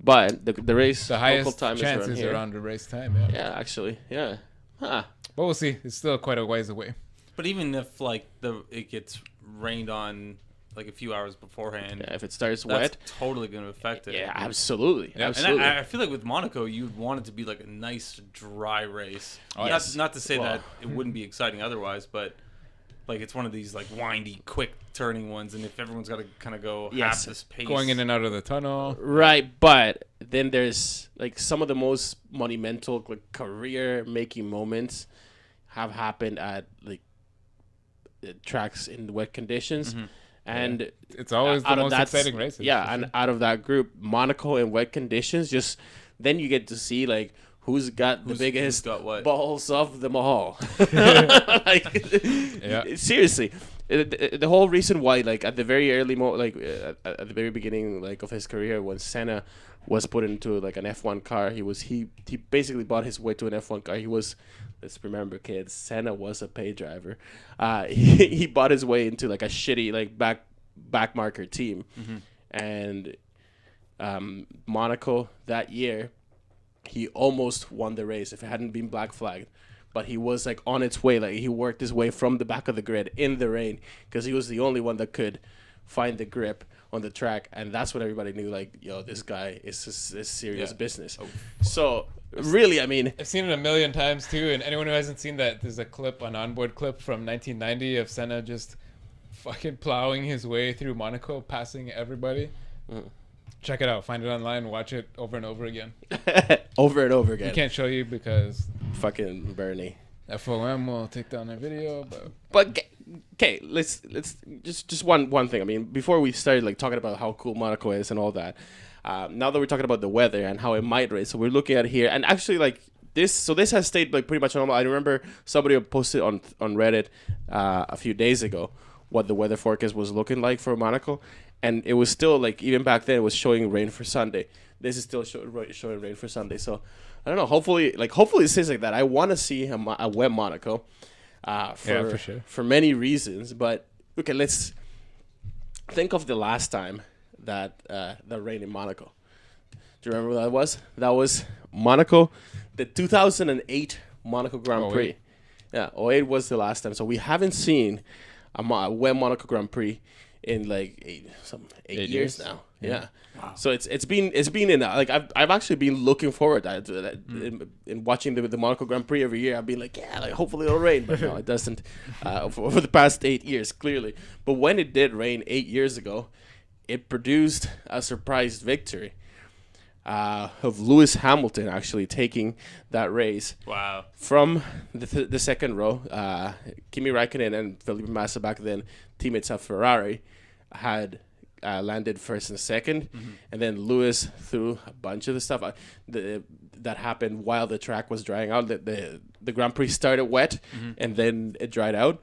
But the race The local highest time chances is around here. around the race time, yeah. Yeah, actually, yeah. Huh. But we'll see. It's still quite a ways away. But even if like it gets rained on like a few hours beforehand, Yeah, if it starts that's wet, totally going to affect it. yeah, absolutely, Yeah. absolutely. And I feel like with Monaco, you'd want it to be like a nice dry race. Oh, not, yes. not to say Well. that it wouldn't be exciting otherwise, but like it's one of these like windy, quick turning ones, and if everyone's got to kind of go Yes. half this pace, Going in and out of the tunnel. Right, but then there's like some of the most monumental, like career-making moments have happened at like tracks in wet conditions, and It's always the out of most that- exciting races. Yeah, for and sure. out of that group, Monaco in wet conditions, just then you get to see like who's got the Who's biggest got what? balls of them all. Like, Yeah. seriously, the whole reason why, like at the very early at the very beginning, like of his career, when Senna was put into like an F1 car, he basically bought his way to an F1 car. He was, let's remember, kids, Senna was a pay driver. He bought his way into like a shitty like back marker team, and Monaco that year, he almost won the race if it hadn't been black flagged. But he was like on its way. Like he worked his way from the back of the grid in the rain because he was the only one that could find the grip on the track, and that's when everybody knew, like, yo, this guy is serious business. So really, I mean, I've seen it a million times too, and anyone who hasn't seen that, there's a clip, an onboard clip from 1990 of Senna just fucking plowing his way through Monaco, passing everybody. Check it out. Find it online. Watch it over and over again. over and over We again. can't show you because Fucking Bernie. FOM will take down their video, but But okay, let's just one thing. I mean, before we started like talking about how cool Monaco is and all that, now that we're talking about the weather and how it might rain, so we're looking at here, and actually like this. So this has stayed like pretty much normal. I remember somebody posted on Reddit a few days ago what the weather forecast was looking like for Monaco, and it was still like even back then it was showing rain for Sunday. This is still showing rain for Sunday. So I don't know. Hopefully it stays like that. I want to see a wet Monaco. for sure. For many reasons, but okay, let's think of the last time that rained in Monaco. Do you remember what that was? That was Monaco, the 2008 Monaco Grand Prix. 08. Yeah, 08 was the last time. So we haven't seen a wet Monaco Grand Prix in like eight years now. Yeah. Wow. So it's been in like I've actually been looking forward to that in watching the Monaco Grand Prix every year. I've been like, yeah, like hopefully it'll rain, but no, it doesn't. For the past 8 years, clearly. But when it did rain 8 years ago, it produced a surprise victory of Lewis Hamilton actually taking that race. Wow. From the second row. Kimi Räikkönen and Felipe Massa, back then teammates of Ferrari, had landed first and second, and then Lewis threw a bunch of the stuff that happened while the track was drying out. The Grand Prix started wet, and then it dried out.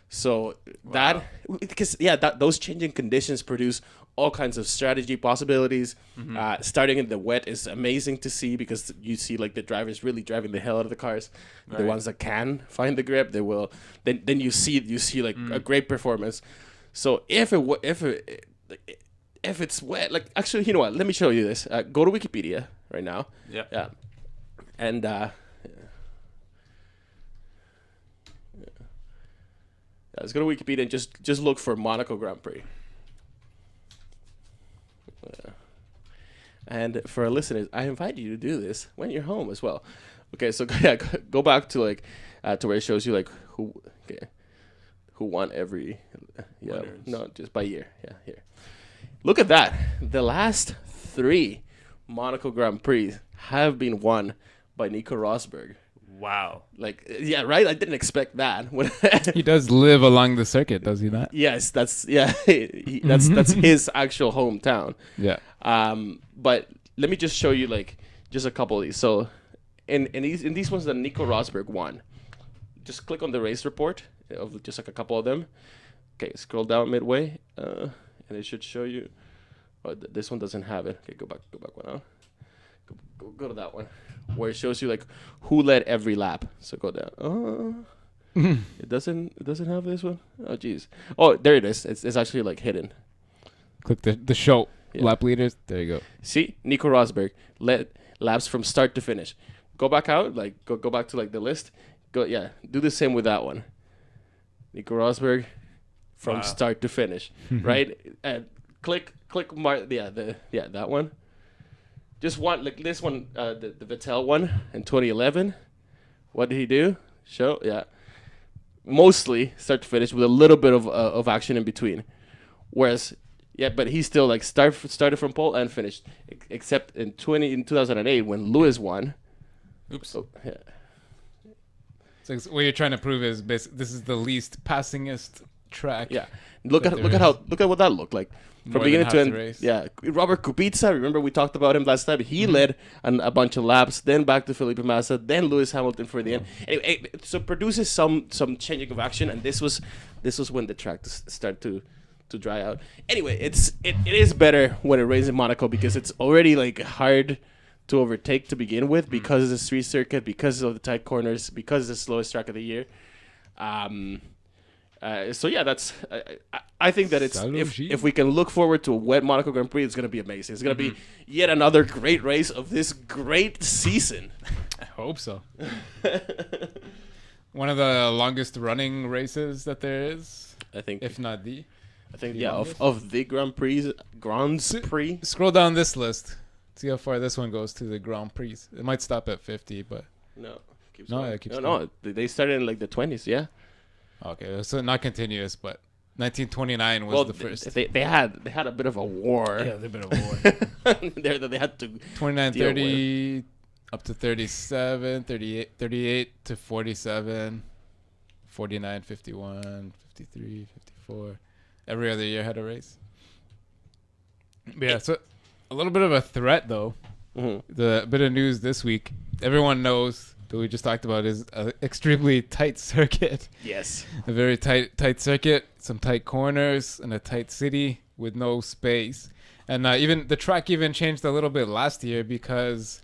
So those changing conditions produce all kinds of strategy possibilities. Starting in the wet is amazing to see because you see like the drivers really driving the hell out of the cars. Right. The ones that can find the grip, they will. Then you see like a great performance. So if it's wet, like actually, you know what? Let me show you this. Go to Wikipedia right now. Yeah. And let's go to Wikipedia and just look for Monaco Grand Prix. And for our listeners, I invite you to do this when you're home as well. Okay, so yeah, go back to like to where it shows you like who won every Winners. no, just by year. Yeah, here. Look at that. The last 3 Monaco Grand Prix have been won by Nico Rosberg. Wow. Like, yeah, right? I didn't expect that. He does live along the circuit, does he not? Yes, that's that's his actual hometown. Yeah. But let me just show you like just a couple of these. So in these ones that Nico Rosberg won, just click on the race report of just like a couple of them. Okay, scroll down midway, and it should show you. Oh, this one doesn't have it. Okay, go back one out. Go to that one where it shows you like who led every lap. So go down. Oh, it doesn't have this one. Oh, jeez. Oh, there it is. It's actually like hidden. Click the show Yeah. lap leaders. There you go. See, Nico Rosberg led laps from start to finish. Go back out, like go back to like the list. Do the same with that one. Nico Rosberg from start to finish, right? And click that one. Just one like this one, the Vettel one in 2011. What did he do? Mostly start to finish with a little bit of action in between. Whereas, but he still like started from pole and finished, except in 2008 when Lewis won. Oops. Oh, yeah. So what you're trying to prove is this is the least passingest track. Yeah. Look at what that looked like from More beginning than to half end. the race. Yeah, Robert Kubica. Remember we talked about him last time. He led a bunch of laps, then back to Felipe Massa, then Lewis Hamilton for the end. Anyway, so produces some changing of action, and this was when the track started to dry out. Anyway, it is better when it rains in Monaco because it's already like hard to overtake to begin with because of the street circuit, because of the tight corners, because it's the slowest track of the year. So yeah, that's. I think that it's if we can look forward to a wet Monaco Grand Prix, it's going to be amazing. It's going to be yet another great race of this great season. I hope so. One of the longest running races that there is, I think, if not the. I think the yeah, of the Grand Prix. Scroll down this list. See how far this one goes to the Grand Prix. It might stop at 50, but No, keeps No, going. it keeps no, going. no. They started in like the 20s. Yeah. okay, so not continuous, but 1929 was the first. They had a bit of a war. Yeah, they've been a war. They had to 29, deal 30, up to 37, 38 to 47, 49, 51, 53, 54. Every other year had a race. But yeah, so a little bit of a threat, though. The bit of news this week, everyone knows that we just talked about is an extremely tight circuit. Yes. A very tight circuit, some tight corners, and a tight city with no space. And even the track even changed a little bit last year because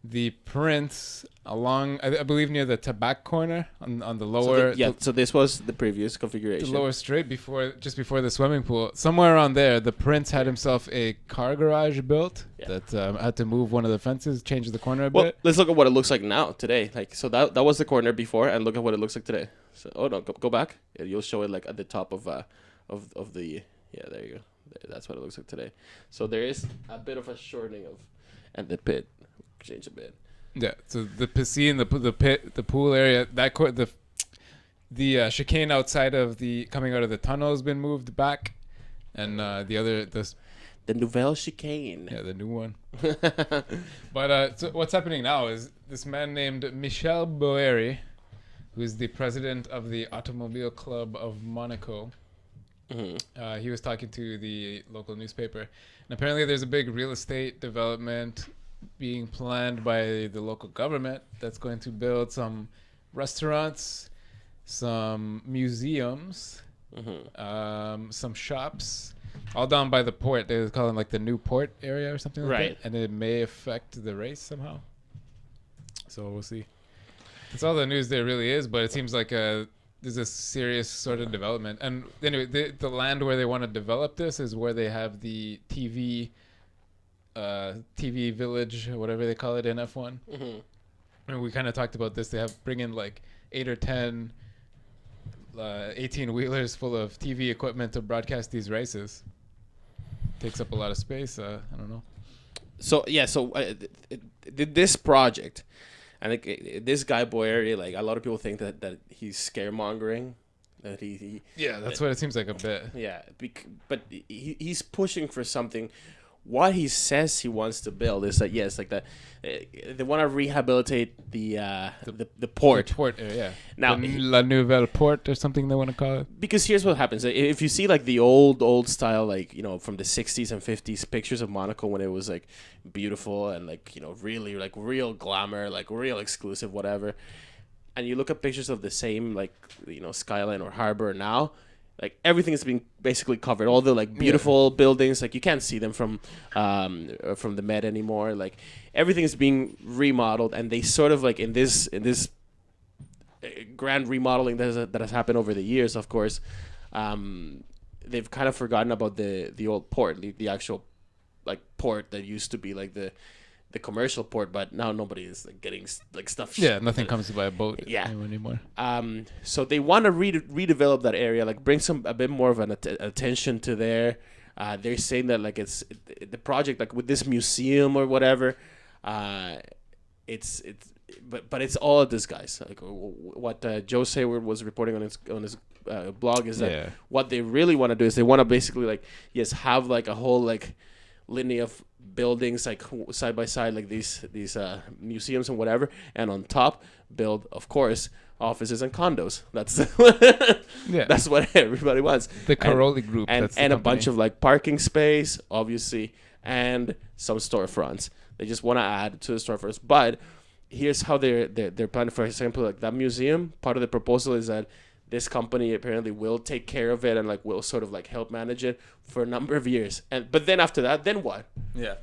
the prints along, I believe near the Tabac corner on the lower. So this was the previous configuration. The lower straight just before the swimming pool. Somewhere around there, the prince had himself a car garage built that had to move one of the fences, change the corner a Well, bit. let's look at what it looks like now today. Like so that was the corner before, and look at what it looks like today. So go back. Yeah, you'll show it like at the top of the there you go. That's what it looks like today. So there is a bit of a shortening and the pit change a bit. Yeah, so the piscine, the pit, the pool area, the chicane outside of the coming out of the tunnel has been moved back, and the Nouvelle Chicane. Yeah, the new one. But so what's happening now is this man named Michel Boeri, who is the president of the Automobile Club of Monaco. He was talking to the local newspaper, and apparently there's a big real estate development being planned by the local government that's going to build some restaurants, some museums, some shops, all down by the port. They call it like the new port area or something like right. that. And it may affect the race somehow. So we'll see. That's all the news there really is, but it seems like there's a serious sort of development. And anyway, the land where they want to develop this is where they have the TV village, whatever they call it in F1. And we kind of talked about this. They bring in like 8 or 10 18-wheelers full of TV equipment to broadcast these races. Takes up a lot of space. I don't know. So this project, I think this guy Boeri, like a lot of people think that he's scaremongering, that he Yeah, that's what it seems like a bit. yeah, but he's pushing for something. What he says he wants to build is that yes, like that they want to rehabilitate the port. The port area. Now, the La Nouvelle Port or something they want to call it. Because here's what happens: if you see like the old style, like from the 60s and 50s pictures of Monaco when it was like beautiful and like really like real glamour, like real exclusive, whatever, and you look at pictures of the same like skyline or harbor now. Like everything is being basically covered. All the like beautiful buildings, like you can't see them from the Met anymore. Like everything is being remodeled, and they sort of like in this grand remodeling that has happened over the years. Of course, they've kind of forgotten about the old port, the actual like port that used to be like the commercial port, but now nobody is like getting like stuff. Yeah, nothing comes by a boat Yeah. anymore. So they want to redevelop that area, like bring a bit more of an attention to there. They're saying that like it's the project, like with this museum or whatever. It's it's all a disguise. Like what Joe Sayward was reporting on his blog is that what they really want to do is they want to basically like have like a whole like linear of buildings like side by side, like these museums and whatever, and on top build, of course, offices and condos. That's that's what everybody wants. The Caroli Group and a bunch of like parking space, obviously, and some storefronts. They just want to add to the storefronts. But here's how they're planning. For example, like that museum. Part of the proposal is that this company apparently will take care of it and like will sort of like help manage it for a number of years. But then after that, then what? Yeah.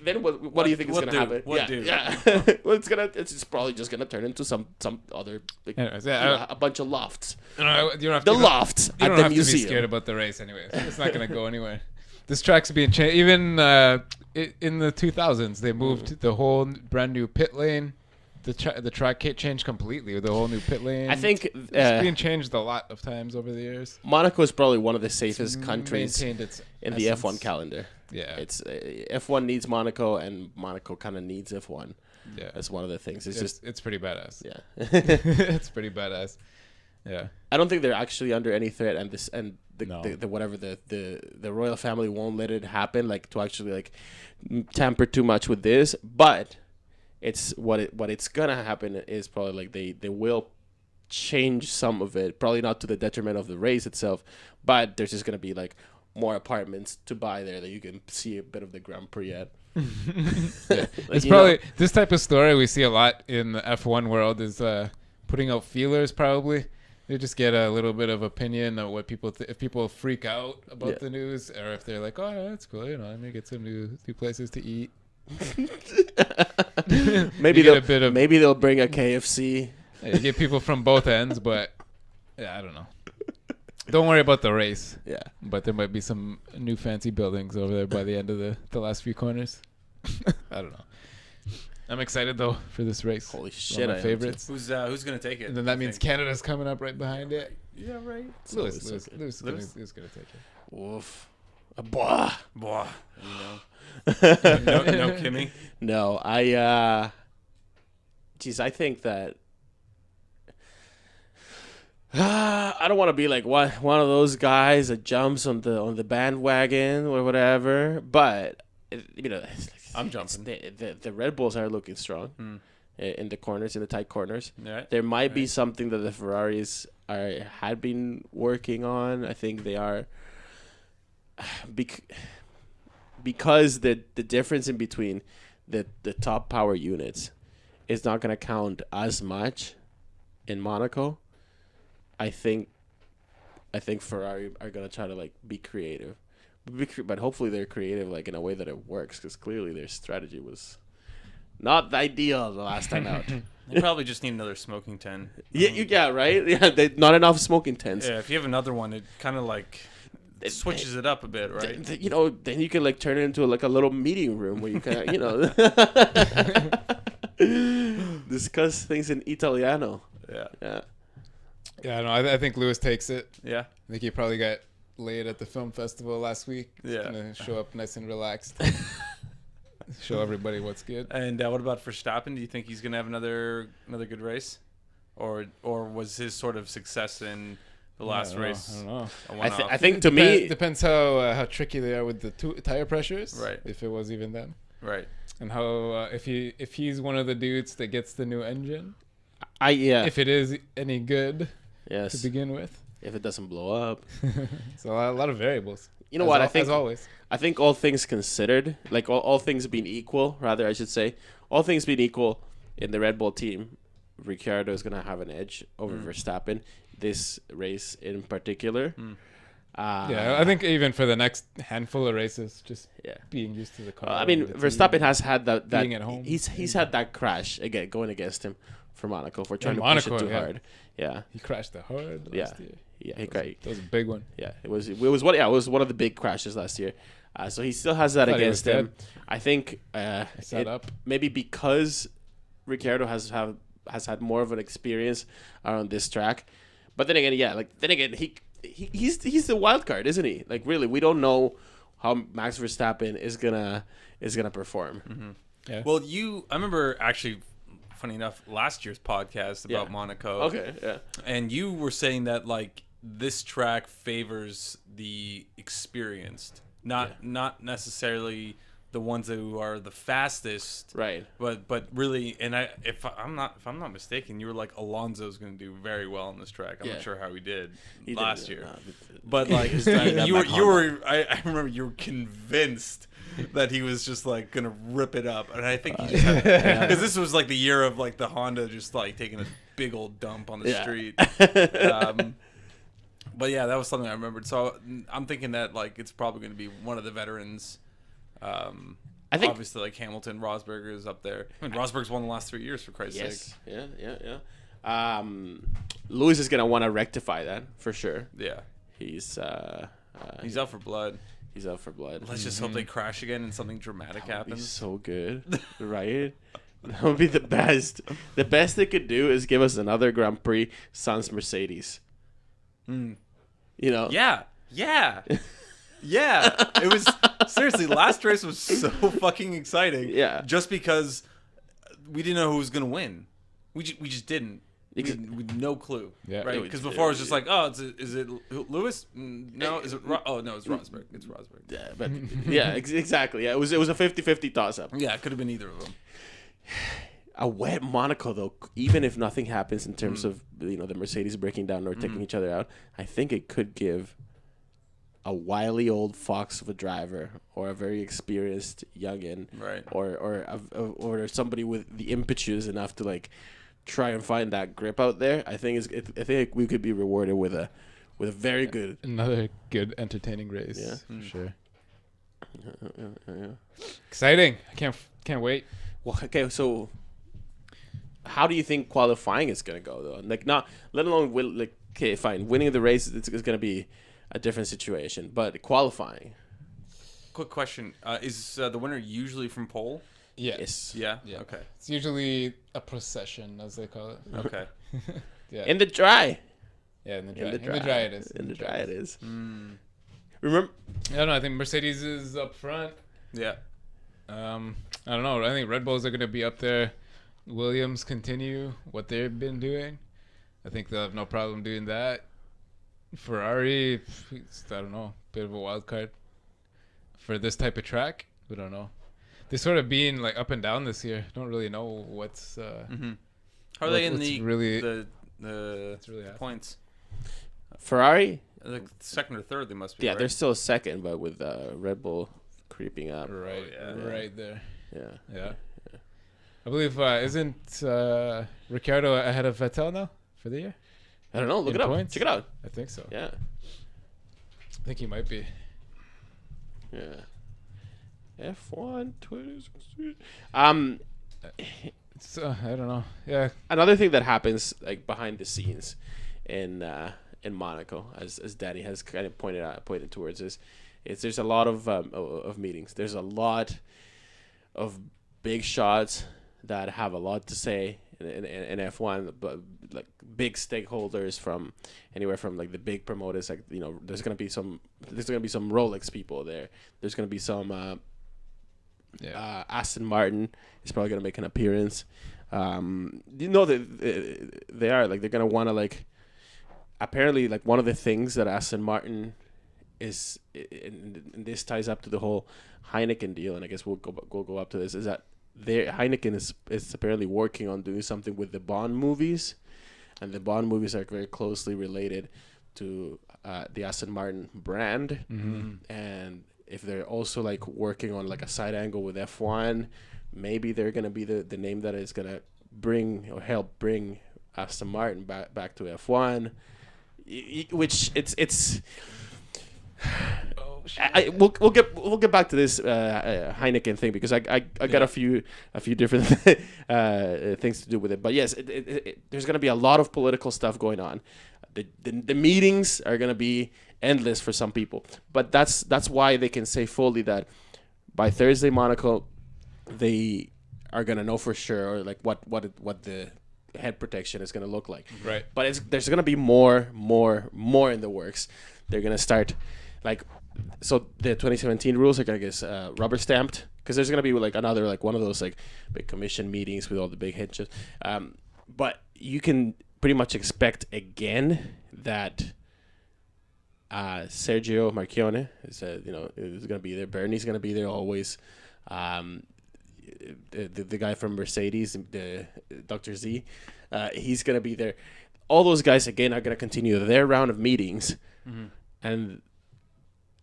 Then what do you think is gonna happen? Yeah. Well, it's probably just gonna turn into some other like, Anyways, a bunch of lofts. You don't have Lofts you at don't the have museum. to be scared about the race, anyways. It's not gonna go anywhere. This track's being changed. Even in the 2000s, they moved the whole brand new pit lane. The track changed completely with the whole new pit lane. I think it's been changed a lot of times over the years. Monaco is probably one of the safest countries maintained its in essence. the F1 calendar. Yeah, It's F1 needs Monaco, and Monaco kind of needs F1. Yeah, That's one of the things. It's pretty badass. Yeah. It's pretty badass. Yeah, I don't think they're actually under any threat, and No. the whatever the royal family won't let it happen, like to actually like tamper too much with this. But it's what it's gonna happen is probably like they will change some of it, probably not to the detriment of the race itself, but there's just gonna be like more apartments to buy there that you can see a bit of the Grand Prix at. It's probably this type of story we see a lot in the F1 world is putting out feelers. Probably they just get a little bit of opinion of what people if people freak out about the news, or if they're like, oh yeah, that's cool, let me get some new places to eat. maybe they'll bring a KFC. You get people from both ends, but yeah, I don't know. Don't worry about the race. Yeah, but there might be some new fancy buildings over there by the end of the last few corners. I don't know. I'm excited though for this race. Holy shit! One of my favorites. Who's gonna take it? And then that means Canada's coming up right behind it. Yeah, right. Lewis is gonna take it. Woof. Blah. You know. no Kimmy. No, I think that I don't want to be like one of those guys that jumps on the bandwagon or whatever, but I'm jumping. The Red Bulls are looking strong in the corners, in the tight corners. Right. There might be something that the Ferraris had been working on. I think they are because the difference in between the top power units is not going to count as much in Monaco. I think Ferrari are going to try to like be creative. But hopefully they're creative like in a way that it works, because clearly their strategy was not ideal the last time out. They probably just need another smoking tent. Yeah, right? Yeah, not enough smoking tents. Yeah, if you have another one, it kind of like switches it up a bit, right? Then you can like turn it into like a little meeting room where you can, discuss things in Italiano. Yeah. Yeah, no, I think Lewis takes it. Yeah. I think he probably got laid at the film festival last week. Yeah. Gonna show up nice and relaxed. show everybody what's good. And what about Verstappen? Do you think he's gonna have another good race, or was his sort of success in the last race? I don't know. A one-off? I think to me, depends how tricky they are with the tire pressures. Right. If it was even them. Right. And how if he's one of the dudes that gets the new engine. If If it is any good yes, to begin with. if it doesn't blow up. So a lot of variables. You know what? I think as always. I think all things considered, like all things being equal, rather I should say, all things being equal in the Red Bull team, Ricciardo is gonna have an edge over Verstappen this race in particular. Yeah, I think even for the next handful of races, just Yeah. being used to the car. I mean, and the Verstappen team. has had that. being at home. He's had that crash again going against him for Monaco for trying to Monaco, push it too yeah. hard. Yeah, He crashed the hard Yeah. last year. yeah, he That was a big one. Yeah, it was one of the big crashes last year. So he still has that Thought he against was him. I think Set up. maybe because Ricciardo has had more of an experience around this track. But then again, he's the wild card, isn't he? Like really, we don't know how Max Verstappen is gonna perform. Mm-hmm. Yeah. Well, I remember actually, funny enough, last year's podcast about Yeah. Monaco. Okay, yeah. And you were saying that like this track favors the experienced, not necessarily the ones who are the fastest. Right. But really, and if I'm not mistaken, you were like Alonso's going to do very well on this track. I'm Yeah. not sure how he did He last did, year, no, but like He's driving that you were back you were I remember you were convinced that he was just like going to rip it up, and I think he just because this was like the year of like the Honda just like taking a big old dump on the Yeah. street. But yeah, that was something I remembered. So I'm thinking that like it's probably going to be one of the veterans. I think Obviously, like Hamilton, Rosberg is up there. I mean, Rosberg's won the last 3 years, for Christ's sake. Yeah. Lewis is gonna want to rectify that for sure. Yeah. He's He's out for blood. he's out for blood. Let's just hope they crash again and something dramatic That would be happens. so good, right? That would be the best. The best they could do is give us another Grand Prix sans Mercedes. You know? Yeah. It was seriously, last race was so fucking exciting. Yeah. Just because we didn't know who was going to win. We just didn't. We had no clue. Yeah. Right? Because before it was just like, oh, is it Lewis? No. Is it? Oh, no, it's Rosberg. It's Rosberg. Yeah, but yeah, exactly. Yeah, it was a 50-50 toss up. Yeah, it could have been either of them. A wet Monaco though, even if nothing happens in terms of the Mercedes breaking down or taking each other out, I think it could give a wily old fox of a driver or a very experienced youngin, Right. or somebody with the impetus enough to like try and find that grip out there. I think we could be rewarded with a very good. Another good entertaining race. Yeah. For sure. Yeah. Exciting. I can't wait. Well, okay, so how do you think qualifying is gonna go though? Like not let alone okay, fine, winning the race it's gonna be a different situation, but qualifying. Quick question: is the winner usually from pole? Yes. Yeah. Yeah. Okay. It's usually a procession, as they call it. Okay. Yeah. In the dry. Yeah, in the dry. In the dry. it is. In the dry it is. Mm. Remember? I don't know. I think Mercedes is up front. Yeah. I don't know. I think Red Bulls are going to be up there. Williams continue what they've been doing. I think they'll have no problem doing that. Ferrari, I don't know, bit of a wild card for this type of track. We don't know. They're sort of being like up and down this year. Don't really know what's. How are they in what's the really- the really happening. points? Ferrari? Like second or third, they must be. Yeah, right? they're still second, but with Red Bull creeping up. Right, yeah. right there. Yeah. I believe isn't Ricciardo ahead of Vettel now for the year? I don't know. Look In it up. points? Check it out. I think so. Yeah. I think he might be. Yeah. F1 2016. So I don't know. Yeah, Another thing that happens like behind the scenes in Monaco, as Danny has kind of pointed towards, is there's a lot of meetings. There's a lot of big shots that have a lot to say in F1, but like big stakeholders from anywhere from like the big promoters, like there's gonna be some Rolex people there. There's gonna be some Yeah. Aston Martin is probably gonna make an appearance. That they are like they're gonna want to like. Apparently, like one of the things that Aston Martin is, and this ties up to the whole Heineken deal, and I guess we'll go up to this, is that Heineken is apparently working on doing something with the Bond movies, and the Bond movies are very closely related to the Aston Martin brand, and if they're also like working on like a side angle with F1, maybe they're gonna be the name that is gonna bring or help bring Aston Martin back to F1, which it's. We'll get back to this Heineken thing because I got a few different things to do with it. But yes, there's going to be a lot of political stuff going on. The meetings are going to be endless for some people, but that's why they can say fully that by Thursday Monaco they are going to know for sure, or like what the head protection is going to look like. Right. But there's going to be more in the works. They're going to start like. So the 2017 rules are gonna get rubber stamped because there's gonna be like another like one of those like big commission meetings with all the big hitches. But you can pretty much expect again that Sergio Marchionne is gonna be there. Bernie's gonna be there always. The guy from Mercedes, the Dr. Z, he's gonna be there. All those guys again are gonna continue their round of meetings, and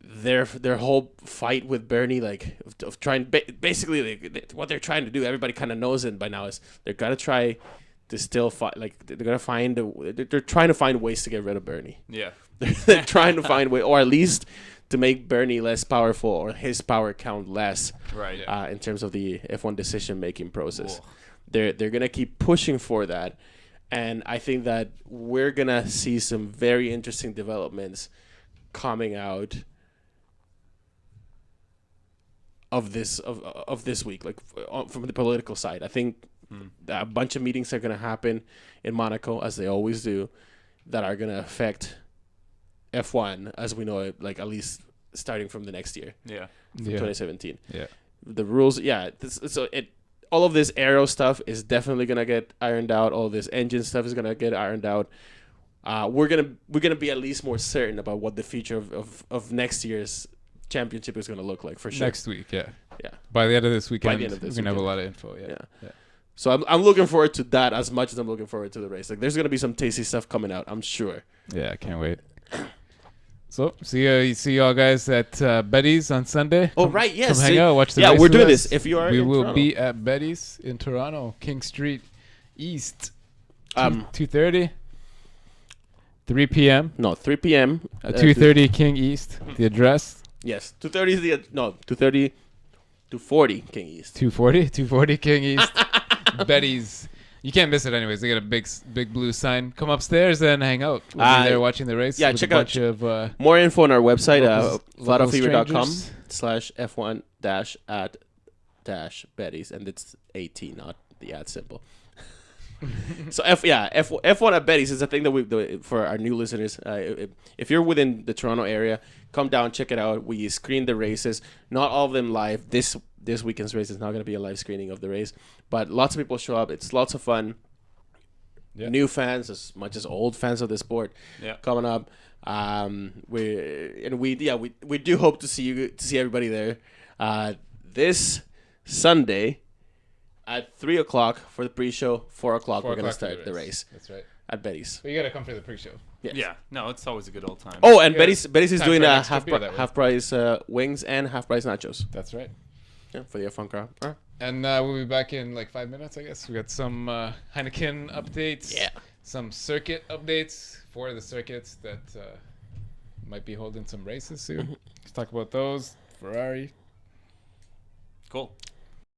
their whole fight with Bernie, like of trying basically what they're trying to do. Everybody kind of knows it by now. Is they're gonna try to still fight. Like they're gonna they're trying to find ways to get rid of Bernie. Yeah, they're trying to find way, or at least to make Bernie less powerful or his power count less. right. Yeah. In terms of the F1 decision making process, they're gonna keep pushing for that, and I think that we're gonna see some very interesting developments coming out of this week, like from the political side. I think a bunch of meetings are going to happen in Monaco, as they always do, that are going to affect F1 as we know it, like at least starting from the next year, Yeah. 2017. Yeah. The rules, all of this aero stuff is definitely going to get ironed out. All this engine stuff is going to get ironed out. We're gonna be at least more certain about what the future of next year's championship is going to look like for sure. Next week, yeah. Yeah. By the end of this weekend, end of this we're gonna have a weekend. lot of info. Yeah. Yeah. So I'm looking forward to that as much as I'm looking forward to the race. Like there's going to be some tasty stuff coming out, I'm sure. Yeah, I can't wait. So see y'all guys at Betty's on Sunday. Oh right, yes. Come hang out, watch the race we're with doing us. this. If you are, we in will Toronto. be at Betty's in Toronto, King Street East. 2:30, 3 p.m. No, 3 p.m. 2:30 King East. The address. Yes, 2:30 is 2:30 to 40 King East. 240 King East. Betty's. You can't miss it anyways. They got a big blue sign. Come upstairs and hang out. We'll be there watching the race. Yeah, with check a out bunch of more info on our website, local FOF061a/F1-at-Betty's, and it's 18, not the ad symbol. So F1 at Betty's is a thing that we do for our new listeners. If you're within the Toronto area, come down, check it out. We screen the races, not all of them live. This weekend's race is not going to be a live screening of the race, but lots of people show up. It's lots of fun. Yeah. New fans as much as old fans of the sport coming up. We do hope to see everybody there this Sunday at 3 o'clock for the pre-show. 4 o'clock we're gonna start the race. That's right. At Betty's. But you gotta come for the pre-show. Yes. Yeah. No, it's always a good old time. Oh, and Yeah. Betty's is Time doing for an a extra beer that way. half price wings and half price nachos. That's right. Yeah, for the F1 crowd. All right. And we'll be back in like 5 minutes, I guess. We got some Heineken updates. Yeah. Some circuit updates for the circuits that might be holding some races soon. Let's talk about those. Ferrari. Cool.